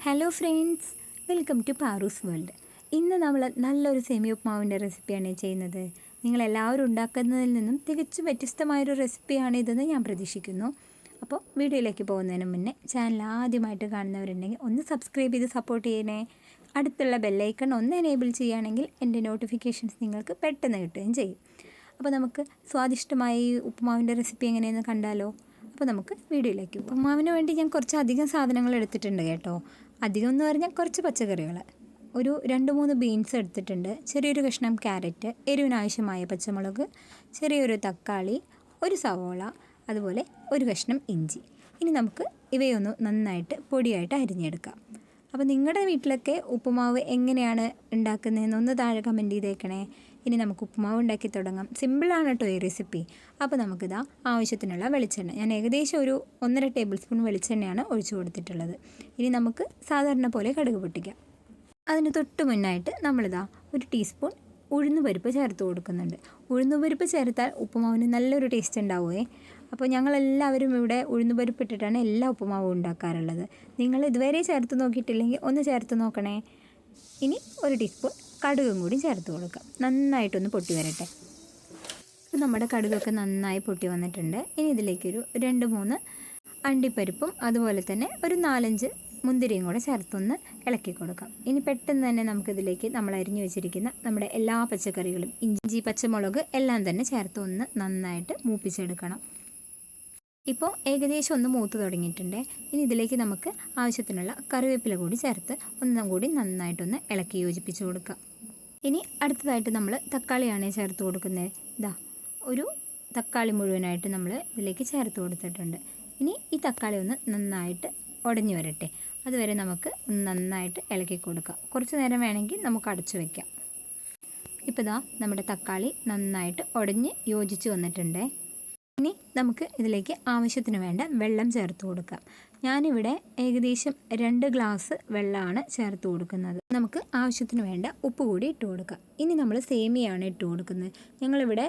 Hello friends, welcome to Paru's world. ഇന്ന് നമ്മൾ നല്ലൊരു സേമിയ ഉപ്മാവിൻ്റെ റെസിപ്പിയാണ് ചെയ്യുന്നത്. നിങ്ങളെല്ലാവരും ഉണ്ടാക്കുന്നതിൽ നിന്നും തികച്ചും വ്യത്യസ്തമായൊരു റെസിപ്പിയാണ് ഇതെന്ന് ഞാൻ പ്രതീക്ഷിക്കുന്നു. അപ്പോൾ വീഡിയോയിലേക്ക് പോകുന്നതിന് മുന്നേ ചാനൽ ആദ്യമായിട്ട് കാണുന്നവരുണ്ടെങ്കിൽ ഒന്ന് സബ്സ്ക്രൈബ് ചെയ്ത് സപ്പോർട്ട് ചെയ്യണേ. അടുത്തുള്ള ബെല്ലൈക്കൺ ഒന്ന് എനേബിൾ ചെയ്യുകയാണെങ്കിൽ എൻ്റെ നോട്ടിഫിക്കേഷൻസ് നിങ്ങൾക്ക് പെട്ടെന്ന് കിട്ടുകയും ചെയ്യും. അപ്പോൾ നമുക്ക് സ്വാദിഷ്ടമായ ഈ ഉപ്മാവിൻ്റെ റെസിപ്പി എങ്ങനെയെന്ന് കണ്ടാലോ. അപ്പോൾ നമുക്ക് വീഡിയോയിലേക്ക്. ഉപ്മാവിന് വേണ്ടി ഞാൻ കുറച്ച് അധികം സാധനങ്ങൾ എടുത്തിട്ടുണ്ട് കേട്ടോ. അധികം എന്ന് പറഞ്ഞാൽ കുറച്ച് പച്ചക്കറികൾ, ഒരു 2-3 ബീൻസ് എടുത്തിട്ടുണ്ട്, ചെറിയൊരു കഷ്ണം ക്യാരറ്റ്, എരിവിനാവശ്യമായ പച്ചമുളക്, ചെറിയൊരു തക്കാളി, ഒരു സവോള, അതുപോലെ ഒരു കഷ്ണം ഇഞ്ചി. ഇനി നമുക്ക് ഇവയൊന്ന് നന്നായിട്ട് പൊടിയായിട്ട് അരിഞ്ഞെടുക്കാം. അപ്പോൾ നിങ്ങളുടെ വീട്ടിലൊക്കെ ഉപ്പുമാവ് എങ്ങനെയാണ് ഉണ്ടാക്കുന്നതെന്നൊന്ന് താഴെ കമൻറ്റ് ചെയ്തേക്കണേ. ഇനി നമുക്ക് ഉപ്പുമാവ് ഉണ്ടാക്കി തുടങ്ങാം. സിമ്പിളാണ് കേട്ടോ ഈ റെസിപ്പി. അപ്പോൾ നമുക്കിതാ ആവശ്യത്തിനുള്ള വെളിച്ചെണ്ണ, ഞാൻ ഏകദേശം ഒരു 1.5 ടേബിൾ സ്പൂൺ വെളിച്ചെണ്ണയാണ് ഒഴിച്ചു കൊടുത്തിട്ടുള്ളത്. ഇനി നമുക്ക് സാധാരണ പോലെ കടുക് പൊട്ടിക്കാം. അതിന് തൊട്ട് മുന്നായിട്ട് നമ്മളിതാ ഒരു ടീസ്പൂൺ ഉഴുന്നുപരിപ്പ് ചേർത്ത് കൊടുക്കുന്നുണ്ട്. ഉഴുന്നുപരിപ്പ് ചേർത്താൽ ഉപ്പുമാവിന് നല്ലൊരു ടേസ്റ്റ് ഉണ്ടാവുമേ. അപ്പോൾ ഞങ്ങളെല്ലാവരും ഇവിടെ ഉഴുന്നുപരിപ്പ് ഇട്ടിട്ടാണ് എല്ലാ ഉപ്പുമാവും ഉണ്ടാക്കാറുള്ളത്. നിങ്ങൾ ഇതുവരെ ചേർത്ത് നോക്കിയിട്ടില്ലെങ്കിൽ ഒന്ന് ചേർത്ത് നോക്കണേ. ഇനി ഒരു ടീസ്പൂൺ കടുകും കൂടി ചേർത്ത് കൊടുക്കാം. നന്നായിട്ടൊന്ന് പൊട്ടി വരട്ടെ. നമ്മുടെ കടുകൊക്കെ നന്നായി പൊട്ടി വന്നിട്ടുണ്ട്. ഇനി ഇതിലേക്കൊരു 2-3 അണ്ടിപ്പരിപ്പും അതുപോലെ തന്നെ ഒരു 4-5 മുന്തിരിയും കൂടെ ചേർത്തൊന്ന് ഇളക്കി കൊടുക്കാം. ഇനി പെട്ടെന്ന് തന്നെ നമുക്കിതിലേക്ക് നമ്മൾ അരിഞ്ഞു വെച്ചിരിക്കുന്ന നമ്മുടെ എല്ലാ പച്ചക്കറികളും, ഇഞ്ചി, പച്ചമുളക് എല്ലാം തന്നെ ചേർത്ത് ഒന്ന് നന്നായിട്ട് മൂപ്പിച്ചെടുക്കണം. ഇപ്പോൾ ഏകദേശം ഒന്ന് മൂത്ത് തുടങ്ങിയിട്ടുണ്ട്. ഇനി ഇതിലേക്ക് നമുക്ക് ആവശ്യത്തിനുള്ള കറിവേപ്പില കൂടി ചേർത്ത് ഒന്നും കൂടി നന്നായിട്ടൊന്ന് ഇളക്കി യോജിപ്പിച്ച് കൊടുക്കാം. ഇനി അടുത്തതായിട്ട് നമ്മൾ തക്കാളിയാണ് ചേർത്ത് കൊടുക്കുന്നത്. ഇതാ ഒരു തക്കാളി മുഴുവനായിട്ട് നമ്മൾ ഇതിലേക്ക് ചേർത്ത് കൊടുത്തിട്ടുണ്ട്. ഇനി ഈ തക്കാളി ഒന്ന് നന്നായിട്ട് ഉടഞ്ഞു വരട്ടെ. അതുവരെ നമുക്ക് നന്നായിട്ട് ഇളക്കി കൊടുക്കാം. കുറച്ച് നേരം വേണമെങ്കിൽ നമുക്ക് അടച്ചു വയ്ക്കാം. ഇപ്പോൾ ഇതാ നമ്മുടെ തക്കാളി നന്നായിട്ട് ഉടഞ്ഞ് യോജിച്ച് വന്നിട്ടുണ്ട്. ഇനി നമുക്ക് ഇതിലേക്ക് ആവശ്യത്തിന് വേണ്ട വെള്ളം ചേർത്ത് കൊടുക്കാം. ഞാനിവിടെ ഏകദേശം 2 ഗ്ലാസ് വെള്ളമാണ് ചേർത്ത് കൊടുക്കുന്നത്. നമുക്ക് ആവശ്യത്തിന് വേണ്ട ഉപ്പ് കൂടി ഇട്ട് കൊടുക്കാം. ഇനി നമ്മൾ സേമിയാണ് ഇട്ട് കൊടുക്കുന്നത്. ഞങ്ങളിവിടെ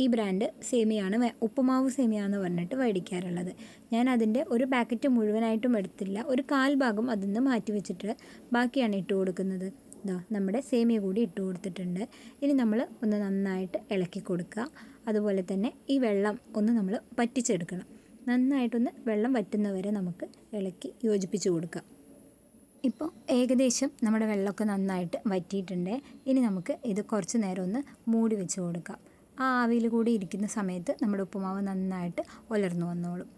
ഈ ബ്രാൻഡ് സേമിയാണ്, ഉപ്പുമാവ് സേമിയാന്ന് പറഞ്ഞിട്ട് മേടിക്കാറുള്ളത്. ഞാൻ അതിൻ്റെ ഒരു പാക്കറ്റ് മുഴുവനായിട്ടും എടുത്തില്ല, ഒരു 1/4 ഭാഗം അതിൽ നിന്ന് മാറ്റി വെച്ചിട്ട് ബാക്കിയാണ് ഇട്ട് കൊടുക്കുന്നത്. നമ്മുടെ സേമിയ കൂടി ഇട്ട് കൊടുത്തിട്ടുണ്ട്. ഇനി നമ്മൾ ഒന്ന് നന്നായിട്ട് ഇളക്കി കൊടുക്കുക. അതുപോലെ തന്നെ ഈ വെള്ളം ഒന്ന് നമ്മൾ വറ്റിച്ചെടുക്കണം. നന്നായിട്ടൊന്ന് വെള്ളം വറ്റുന്നവരെ നമുക്ക് ഇളക്കി യോജിപ്പിച്ച് കൊടുക്കാം. ഇപ്പോൾ ഏകദേശം നമ്മുടെ വെള്ളമൊക്കെ നന്നായിട്ട് വറ്റിയിട്ടുണ്ട്. ഇനി നമുക്ക് ഇത് കുറച്ച് നേരം ഒന്ന് മൂടി വെച്ച് കൊടുക്കാം. ആ ആവിയിൽ കൂടി ഇരിക്കുന്ന സമയത്ത് നമ്മുടെ ഉപ്പുമാവ് നന്നായിട്ട് ഉലർന്നു വന്നോളും.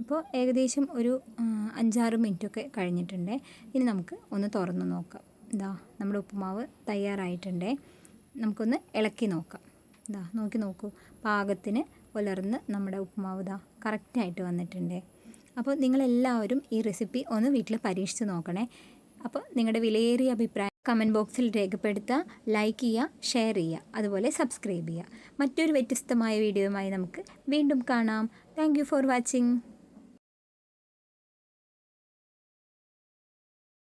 ഇപ്പോൾ ഏകദേശം ഒരു 5-6 മിനിറ്റൊക്കെ കഴിഞ്ഞിട്ടുണ്ട്. ഇനി നമുക്ക് ഒന്ന് തുറന്ന് നോക്കാം. നമ്മുടെ ഉപ്പുമാവ് തയ്യാറായിട്ടുണ്ട്. നമുക്കൊന്ന് ഇളക്കി നോക്കാം. നോക്കി നോക്കൂ, പാകത്തിന് ഉലർന്ന് നമ്മുടെ ഉപ്പുമാവ് കറക്റ്റായിട്ട് വന്നിട്ടുണ്ട്. അപ്പോൾ നിങ്ങളെല്ലാവരും ഈ റെസിപ്പി ഒന്ന് വീട്ടിൽ പരീക്ഷിച്ച് നോക്കണേ. അപ്പോൾ നിങ്ങളുടെ വിലയേറിയ അഭിപ്രായം കമൻറ്റ് ബോക്സിൽ രേഖപ്പെടുത്തുക, ലൈക്ക് ചെയ്യുക, ഷെയർ ചെയ്യുക, അതുപോലെ സബ്സ്ക്രൈബ് ചെയ്യുക. മറ്റൊരു വ്യത്യസ്തമായ വീഡിയോയുമായി നമുക്ക് വീണ്ടും കാണാം. Thank you for watching.